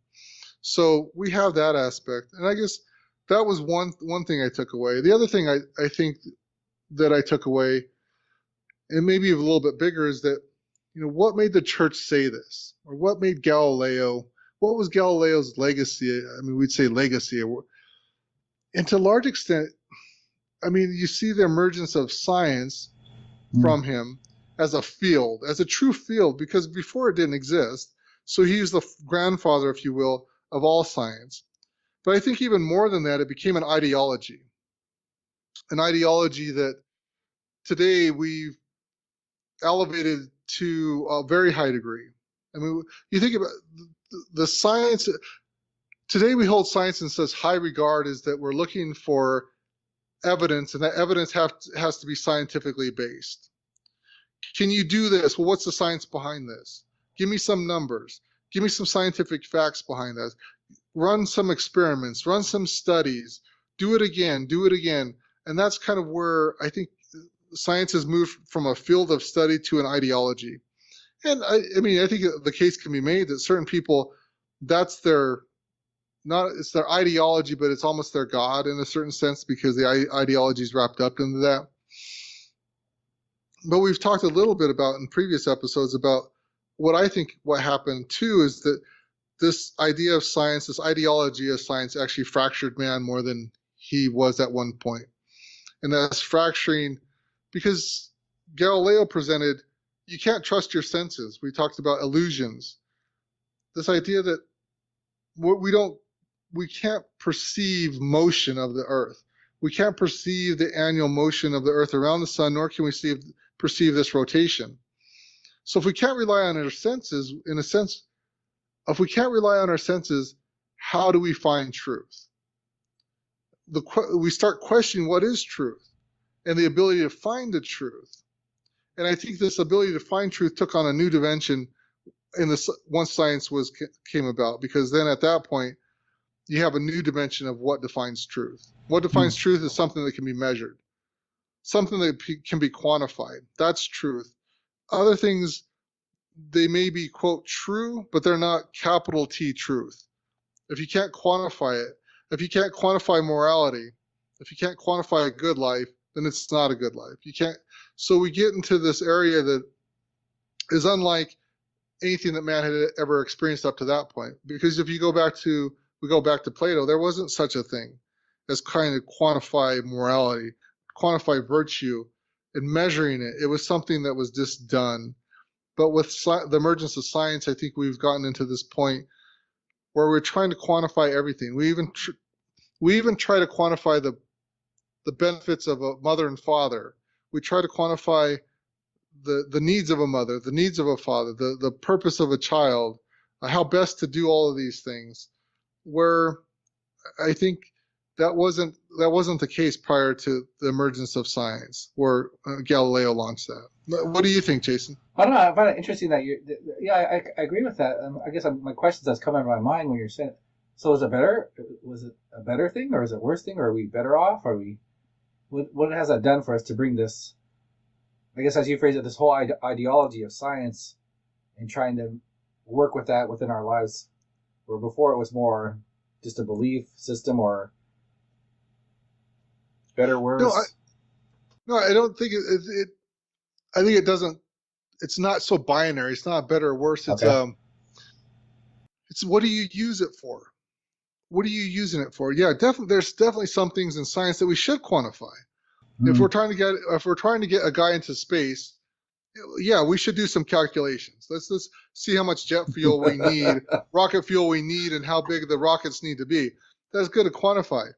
So we have that aspect. And I guess that was one thing I took away. The other thing I think that I took away, and maybe a little bit bigger, is that, what made the church say this? Or what made Galileo, what was Galileo's legacy? I mean, we'd say legacy. And to a large extent, I mean, you see the emergence of science from him as a field, as a true field, because before it didn't exist. So he's the grandfather, if you will, of all science. But I think even more than that, it became an ideology that today we've elevated to a very high degree. I mean, you think about the science, today we hold science in such high regard is that we're looking for evidence, and that evidence has to be scientifically based. Can you do this? Well, what's the science behind this? Give me some numbers. Give me some scientific facts behind that. Run some experiments, run some studies, do it again. And that's kind of where I think science has moved from a field of study to an ideology. And I mean, I think the case can be made that certain people, it's their ideology, but it's almost their God in a certain sense, because the ideology is wrapped up into that. But we've talked a little bit about in previous episodes about what happened too is that this idea of science, this ideology of science, actually fractured man more than he was at one point. And that's fracturing because Galileo presented, you can't trust your senses. We talked about illusions. This idea that we can't perceive motion of the earth. We can't perceive the annual motion of the earth around the sun, nor can we perceive this rotation. So if we can't rely on our senses, in a sense, if we can't rely on our senses, how do we find truth? We start questioning what is truth and the ability to find the truth. And I think this ability to find truth took on a new dimension once science came about, because then at that point, you have a new dimension of what defines truth. What defines truth is something that can be measured, something that can be quantified. That's truth. Other things, they may be, quote, true, but they're not capital T truth. If you can't quantify it, if you can't quantify morality, if you can't quantify a good life, then it's not a good life. You can't. So we get into this area that is unlike anything that man had ever experienced up to that point. Because if we go back to Plato, there wasn't such a thing as kind of quantify morality, quantify virtue, and measuring it. It was something that was just done. But with the emergence of science, I think we've gotten into this point where we're trying to quantify everything. We even try to quantify the benefits of a mother and father. We try to quantify the needs of a mother, the needs of a father, the purpose of a child, how best to do all of these things. Where I think that wasn't the case prior to the emergence of science, where Galileo launched that. What do you think, Jason? I don't know. I find it interesting that I agree with that. I guess my questions that's come into my mind when you're saying, so was it a better thing, or is it a worse thing, or are we better off? What has that done for us to bring this, I guess as you phrase it, this whole ideology of science and trying to work with that within our lives, where before it was more just a belief system, or better, worse? No, I don't think it. I think it doesn't. It's not so binary. It's not better or worse. It's Okay. It's what do you use it for? What are you using it for? Yeah, definitely. There's definitely some things in science that we should quantify. If we're trying to get a guy into space, yeah, we should do some calculations. Let's see how much jet fuel we need, rocket fuel we need, and how big the rockets need to be. That's good to quantify.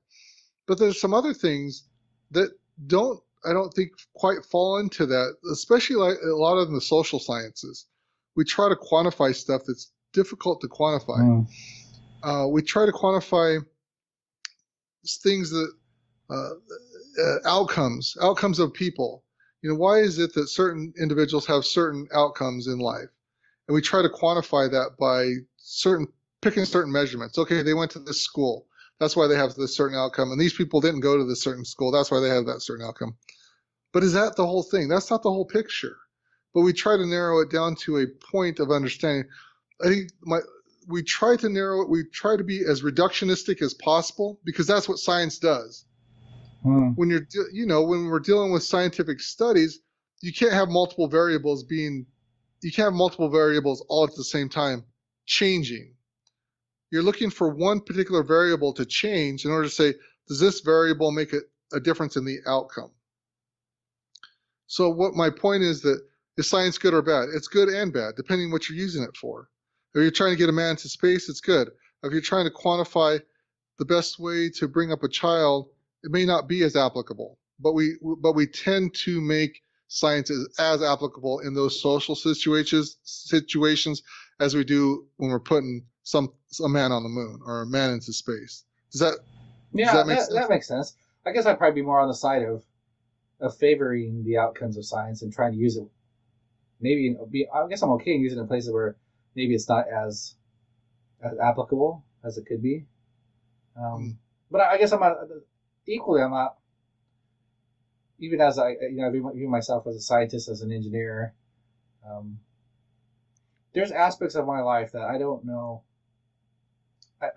But there's some other things that I don't think quite fall into that, especially like a lot of the social sciences. We try to quantify stuff that's difficult to quantify. We try to quantify things that outcomes of people. Why is it that certain individuals have certain outcomes in life? And we try to quantify that by picking certain measurements. Okay, they went to this school. That's why they have this certain outcome. And these people didn't go to this certain school. That's why they have that certain outcome. But is that the whole thing? That's not the whole picture. But we try to narrow it down to a point of understanding. I think we try to narrow it. We try to be as reductionistic as possible because that's what science does. When when we're dealing with scientific studies, you can't have multiple variables all at the same time changing. You're looking for one particular variable to change in order to say, does this variable make a difference in the outcome? So what my point is that, is science good or bad? It's good and bad, depending what you're using it for. If you're trying to get a man into space, it's good. If you're trying to quantify the best way to bring up a child, it may not be as applicable. But we tend to make science as applicable in those social situations as we do when we're putting a man on the moon or a man into space. Does that make sense? That makes sense. I guess I'd probably be more on the side of favoring the outcomes of science and trying to use it. I guess I'm okay in using it in places where maybe it's not as applicable as it could be. But I guess I'm not even as I view myself as a scientist, as an engineer. There's aspects of my life that I don't know.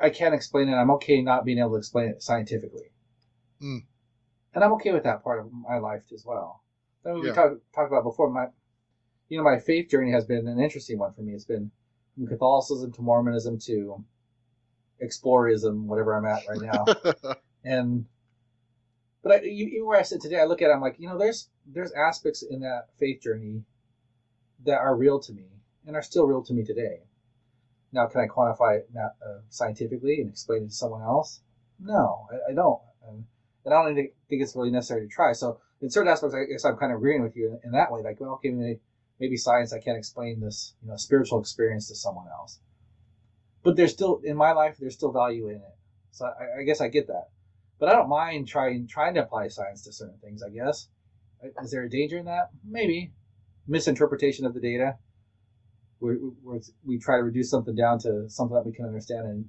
I can't explain it. I'm okay not being able to explain it scientifically. And I'm okay with that part of my life as well. We talked about before, my faith journey has been an interesting one for me. It's been from Catholicism to Mormonism to explorism, whatever I'm at right now. But even where I sit today, I look at it, I'm like, there's aspects in that faith journey that are real to me and are still real to me today. Now, can I quantify it scientifically and explain it to someone else? No, I don't. And I don't even think it's really necessary to try. So in certain aspects, I guess I'm kind of agreeing with you in that way. Like, well, okay, maybe science, I can't explain this, spiritual experience to someone else. But there's still, in my life, there's still value in it. So I guess I get that. But I don't mind trying to apply science to certain things, I guess. Is there a danger in that? Maybe. Misinterpretation of the data. We try to reduce something down to something that we can understand. And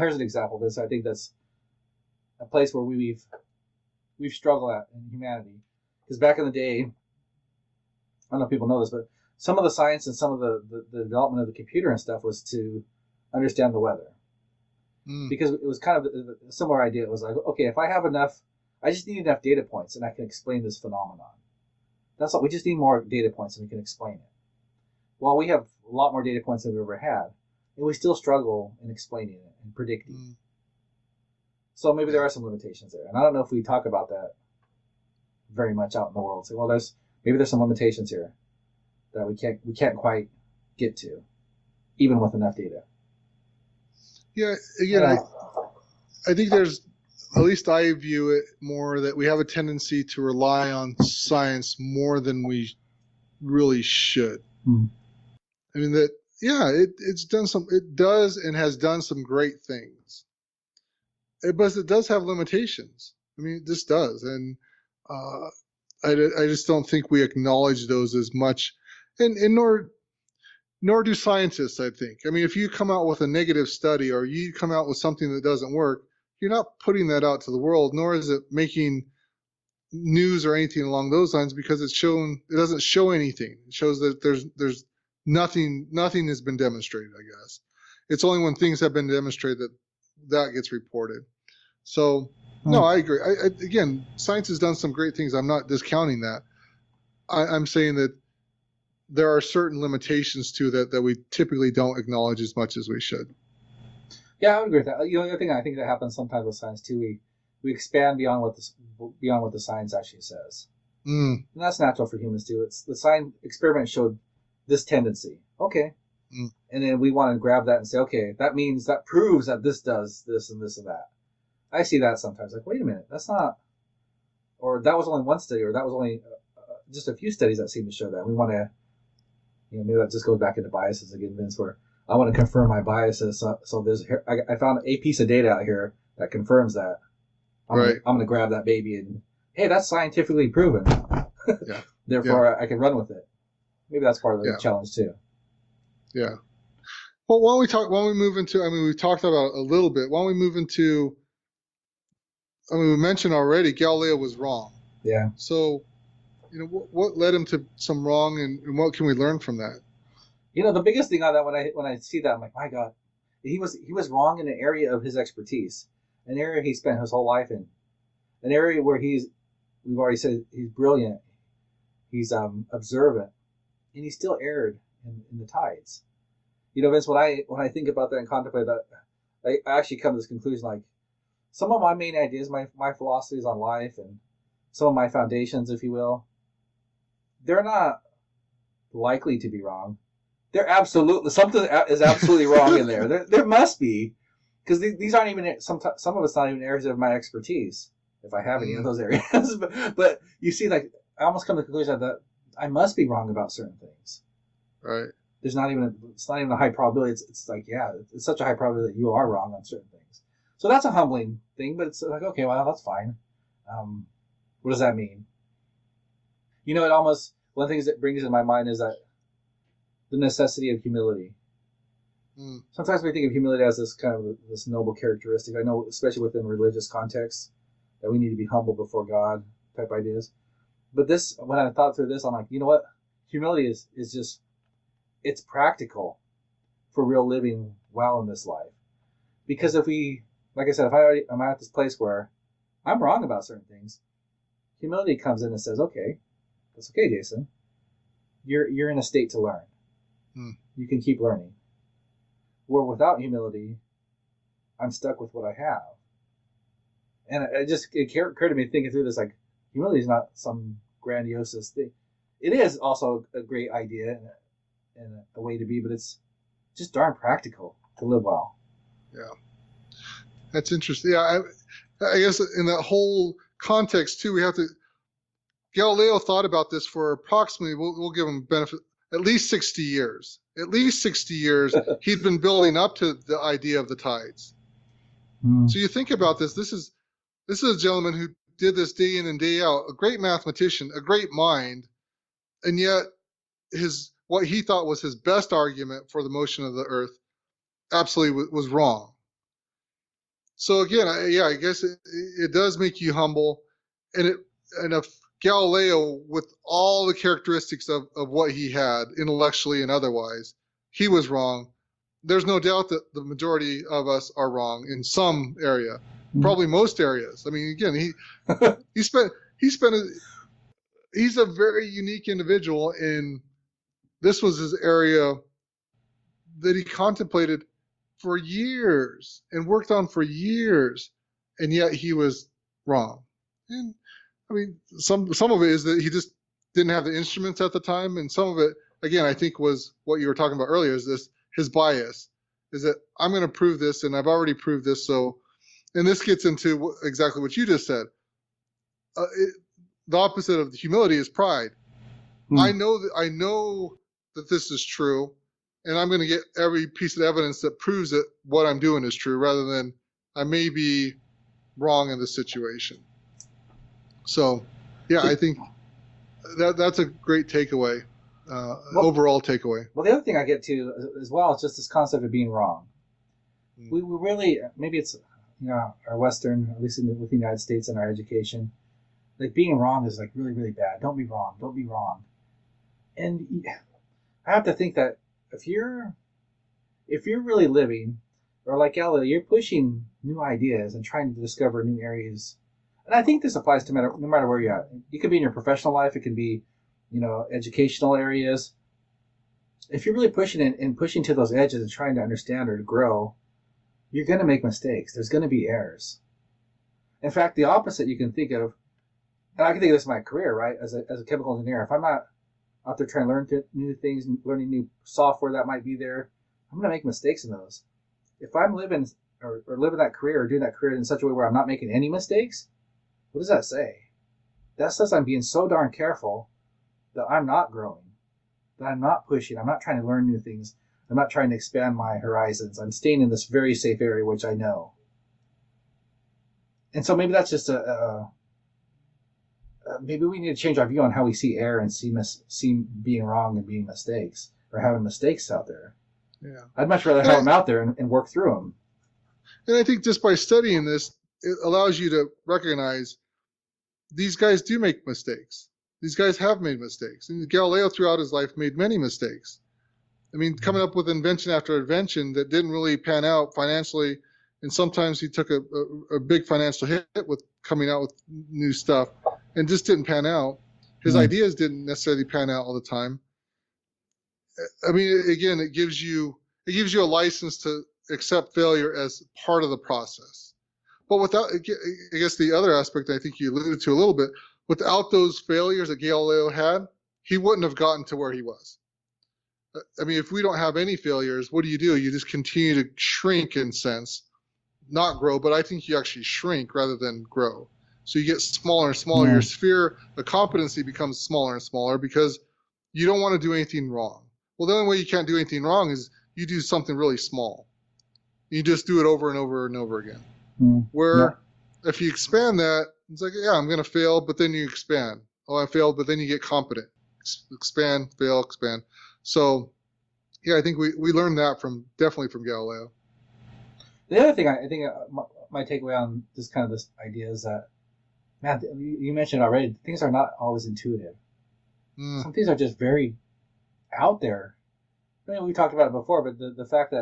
here's an example of this. I think that's a place where we've struggled at in humanity. Because back in the day, I don't know if people know this, but some of the science and some of the development of the computer and stuff was to understand the weather. Because it was kind of a similar idea. It was like, okay, if I have enough, I just need enough data points and I can explain this phenomenon. That's all. We just need more data points and we can explain it. Well, we have a lot more data points than we've ever had, and we still struggle in explaining it and predicting. So maybe there are some limitations there, and I don't know if we talk about that very much out in the world. Say, well, maybe there's some limitations here that we can't quite get to, even with enough data. Yeah, again, I think there's, at least I view it more that we have a tendency to rely on science more than we really should. I mean it does and has done some great things, but it does have limitations. I mean, this does, and I just don't think we acknowledge those as much, and nor do scientists, I think. I mean, if you come out with a negative study or you come out with something that doesn't work, you're not putting that out to the world, nor is it making news or anything along those lines, because it doesn't show anything. It shows that there's nothing has been demonstrated, I guess. It's only when things have been demonstrated that gets reported. So, no, I agree. Again, science has done some great things. I'm not discounting that. I'm saying that there are certain limitations to that we typically don't acknowledge as much as we should. Yeah, I would agree with that. The other thing I think that happens sometimes with science too, we expand beyond what the science actually says. And that's natural for humans too. It's the science experiment showed this tendency. Okay. And then we want to grab that and say, okay, that proves that this does this and this and that. I see that sometimes. Like, wait a minute, that's not, or that was only one study, or that was only just a few studies that seem to show that. We want to, maybe that just goes back into biases again, Vince, where I want to confirm my biases. So I found a piece of data out here that confirms that. I'm going to grab that baby and, hey, that's scientifically proven. Yeah. Therefore, I can run with it. Maybe that's part of the challenge too. Yeah. Well, we talked about it a little bit. Why don't we move into, we mentioned already Galileo was wrong. Yeah. So, what led him to some wrong, and what can we learn from that? The biggest thing on that when I see that, I'm like, my God, he was wrong in an area of his expertise, an area he spent his whole life in, an area where we've already said he's brilliant, he's observant, and he still erred in the tides. Vince, when I think about that and contemplate that, I actually come to this conclusion, like some of my main ideas, my philosophies on life, and some of my foundations, if you will, they're not likely to be wrong. They're absolutely, something is absolutely wrong in there. There must be, because these aren't even some of it's not even areas of my expertise, if I have any of those areas. but you see, like I almost come to the conclusion that I must be wrong about certain things. Right. It's not even a high probability. It's like, yeah, it's such a high probability that you are wrong on certain things. So that's a humbling thing, but it's like, okay, well, that's fine. What does that mean? It almost, one of the things that brings in my mind is that the necessity of humility. Sometimes we think of humility as this kind of this noble characteristic. I know, especially within religious contexts, that we need to be humble before God type ideas. But this, when I thought through this, I'm like, you know what? Humility is just, it's practical for real living well in this life. Because if we, like I said, if I'm at this place where I'm wrong about certain things, humility comes in and says, okay, that's okay, Jason. You're in a state to learn. You can keep learning. Where without humility, I'm stuck with what I have. And it occurred to me thinking through this, like, humility is not some grandiose thing. It is also a great idea and a way to be, but it's just darn practical to live well. Yeah. That's interesting. Yeah, I guess in that whole context too, Galileo thought about this for approximately, we'll give him benefit, at least 60 years. At least 60 years, he'd been building up to the idea of the tides. So you think about this. This is a gentleman who did this day in and day out, a great mathematician, a great mind, and yet what he thought was his best argument for the motion of the Earth absolutely was wrong. So again, I guess it does make you humble, and if Galileo, with all the characteristics of what he had intellectually and otherwise, he was wrong. There's no doubt that the majority of us are wrong in some area, probably most areas. I mean, again, he's a very unique individual, and this was his area that he contemplated for years and worked on for years, and yet he was wrong. And I mean, some of it is that he just didn't have the instruments at the time, and some of it, again, I think was what you were talking about earlier, is his bias, is that I'm going to prove this, and I've already proved this. So, and this gets into exactly what you just said. The opposite of humility is pride. I know that this is true, and I'm going to get every piece of evidence that proves that what I'm doing is true, rather than I may be wrong in this situation. So, yeah, I think that's a great takeaway, overall takeaway. Well, the other thing I get to as well is just this concept of being wrong. We really, maybe it's our Western, at least with the United States and our education, like being wrong is like really, really bad. Don't be wrong. Don't be wrong. And I have to think that if you're really living, or like Galileo, you're pushing new ideas and trying to discover new areas. And I think this applies to no matter where you're at. You could be in your professional life. It can be, educational areas. If you're really pushing it and pushing to those edges and trying to understand or to grow, you're going to make mistakes. There's going to be errors. In fact, the opposite you can think of, and I can think of this in my career, right? As a chemical engineer, if I'm not out there trying to learn new things, learning new software that might be there, I'm going to make mistakes in those. If I'm living that career or doing that career in such a way where I'm not making any mistakes, what does that say? That says I'm being so darn careful that I'm not growing, that I'm not pushing, I'm not trying to learn new things, I'm not trying to expand my horizons. I'm staying in this very safe area, which I know. And so maybe that's just maybe we need to change our view on how we see error and see being wrong and being mistakes, or having mistakes out there. Yeah, I'd much rather have them out there and work through them. And I think just by studying this, it allows you to recognize these guys do make mistakes. These guys have made mistakes. And Galileo throughout his life made many mistakes. I mean, coming up with invention after invention that didn't really pan out financially, and sometimes he took a big financial hit with coming out with new stuff, and just didn't pan out. His ideas didn't necessarily pan out all the time. I mean, again, it gives you a license to accept failure as part of the process. But without, I guess the other aspect I think you alluded to a little bit, without those failures that Galileo had, he wouldn't have gotten to where he was. I mean, if we don't have any failures, what do? You just continue to shrink in sense, not grow, but I think you actually shrink rather than grow. So you get smaller and smaller. Your sphere of competency becomes smaller and smaller because you don't want to do anything wrong. Well, the only way you can't do anything wrong is you do something really small. You just do it over and over and over again. Where if you expand that, it's like, yeah, I'm going to fail, but then you expand. Oh, I failed, but then you get competent. Expand, fail, expand. So, yeah, I think we learned that definitely from Galileo. The other thing I think my takeaway on this kind of this idea is that, man, you mentioned already, things are not always intuitive. Some things are just very out there. I mean, we talked about it before, but the fact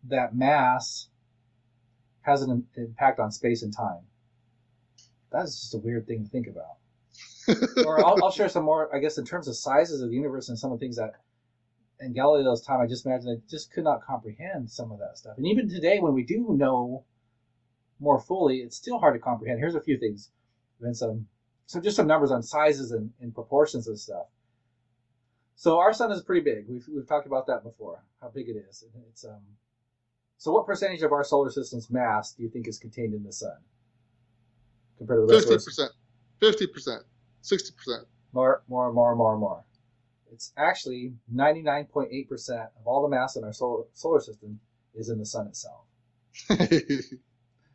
that mass has an impact on space and time, that's just a weird thing to think about. Or I'll share some more, I guess, in terms of sizes of the universe and some of the things that in Galileo's time, I just imagine I just could not comprehend some of that stuff. And even today, when we do know more fully, it's still hard to comprehend. Here's a few things, Vincent. So just some numbers on sizes and proportions of stuff. So our sun is pretty big. We've talked about that before, how big it is. And it's so what percentage of our solar system's mass do you think is contained in the sun compared to the rest of us? 50%, 60%. More. It's actually 99.8% of all the mass in our solar system is in the sun itself.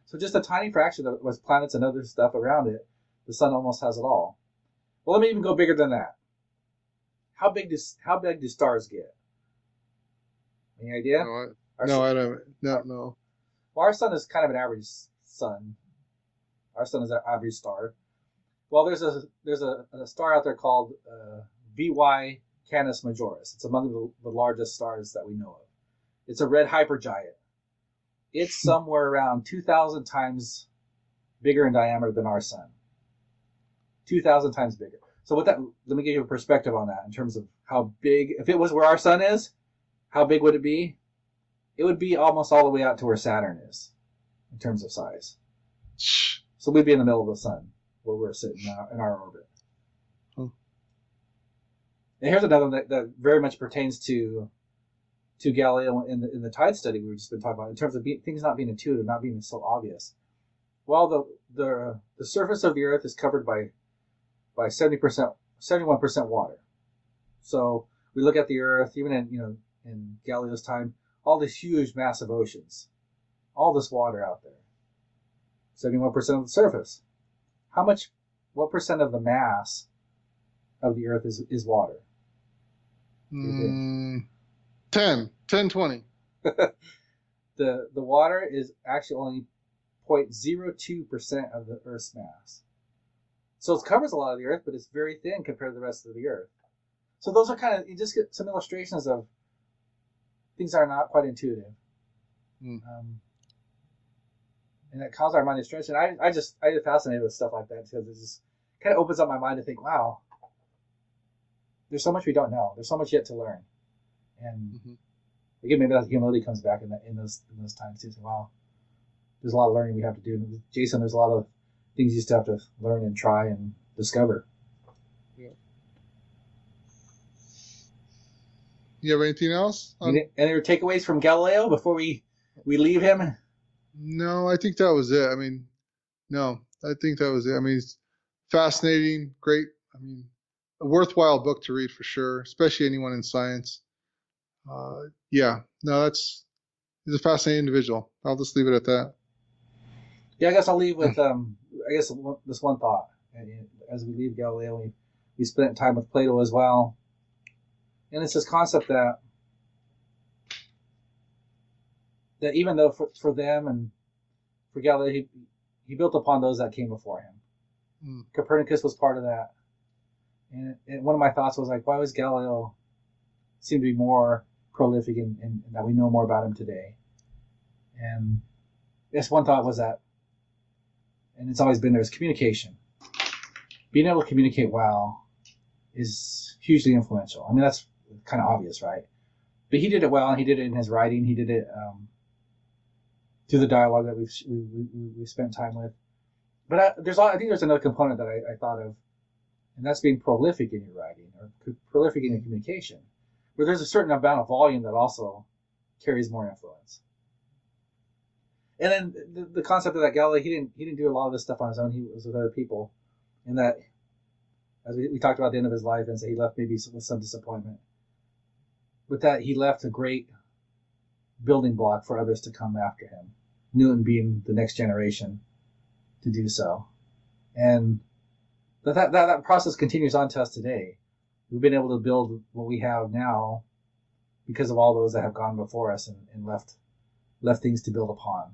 So just a tiny fraction of with planets and other stuff around it, the sun almost has it all. Well, let me even go bigger than that. How big do stars get? Any idea? I don't. No. Well, our sun is kind of an average sun. Our sun is an average star. Well, there's a star out there called VY Canis Majoris. It's among the largest stars that we know of. It's a red hypergiant. It's somewhere around 2,000 times bigger in diameter than our sun. 2,000 times bigger. So let me give you a perspective on that in terms of how big, if it was where our sun is, how big would it be? It would be almost all the way out to where Saturn is in terms of size. So we'd be in the middle of the sun where we're sitting in our orbit. And here's another one that very much pertains to Galileo in the tide study we've just been talking about in terms of things not being intuitive, not being so obvious. Well, the surface of the Earth is covered by 71% water. So we look at the Earth, even in Galileo's time, all these huge, massive oceans, all this water out there. 71% of the surface. What percent of the mass of the Earth is water? 10, 20. The water is actually only 0.02% of the Earth's mass. So it covers a lot of the Earth, but it's very thin compared to the rest of the Earth. So those are you just get some illustrations of things that are not quite intuitive. And that causes our mind to stretch. And I get fascinated with stuff like that because it just kind of opens up my mind to think, wow, there's so much we don't know. There's so much yet to learn. And again, maybe that humility comes back in those times too. So, wow, there's a lot of learning we have to do. And Jason, there's a lot of things you still have to learn and try and discover. Yeah. You have anything else? Any other takeaways from Galileo before we leave him? No, I think that was it. I mean, I think that was it. I mean, it's fascinating, great. I mean, a worthwhile book to read for sure, especially anyone in science. He's a fascinating individual. I'll just leave it at that. Yeah, I guess I'll leave with this one thought. As we leave Galileo, we spent time with Plato as well, and it's this concept that even though for them and for Galileo, he built upon those that came before him. Copernicus was part of that, and one of my thoughts was like, why was Galileo seemed to be more prolific in that we know more about him today. And I guess one thought was that, and it's always been there, is communication. Being able to communicate well is hugely influential. I mean, that's kind of obvious, right? But he did it well, and he did it in his writing. He did it through the dialogue that we spent time with. But I think there's another component that I thought of, and that's being prolific in your writing or prolific in your communication, where there's a certain amount of volume that also carries more influence. And then the concept of that Galilei, he didn't do a lot of this stuff on his own. He was with other people, and that, as we talked about at the end of his life, and so he left maybe with some disappointment. With that, he left a great building block for others to come after him, Newton being the next generation to do so. And that process continues on to us today. We've been able to build what we have now because of all those that have gone before us and left things to build upon.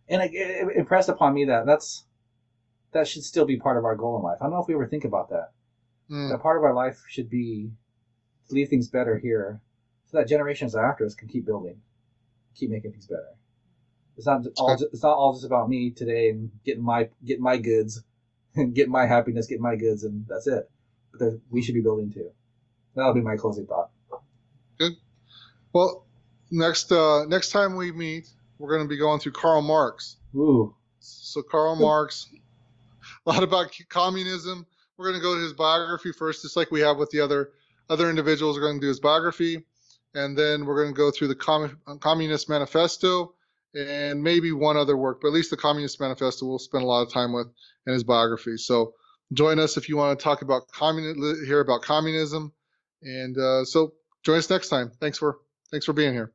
And it impressed upon me that should still be part of our goal in life. I don't know if we ever think about that. That part of our life should be to leave things better here so that generations after us can keep building, keep making things better. It's not all just about me today and getting my goods and getting my happiness, getting my goods, and that's it. But we should be building too. That'll be my closing thought. Good. Well, next time we meet, we're going to be going through Karl Marx. Ooh. So Karl Marx, a lot about communism. We're going to go to his biography first, just like we have with the other individuals. We're going to do his biography, and then we're going to go through the Communist Manifesto and maybe one other work, but at least the Communist Manifesto we'll spend a lot of time with in his biography. So join us if you want to talk about hear about communism, and so join us next time. Thanks for being here.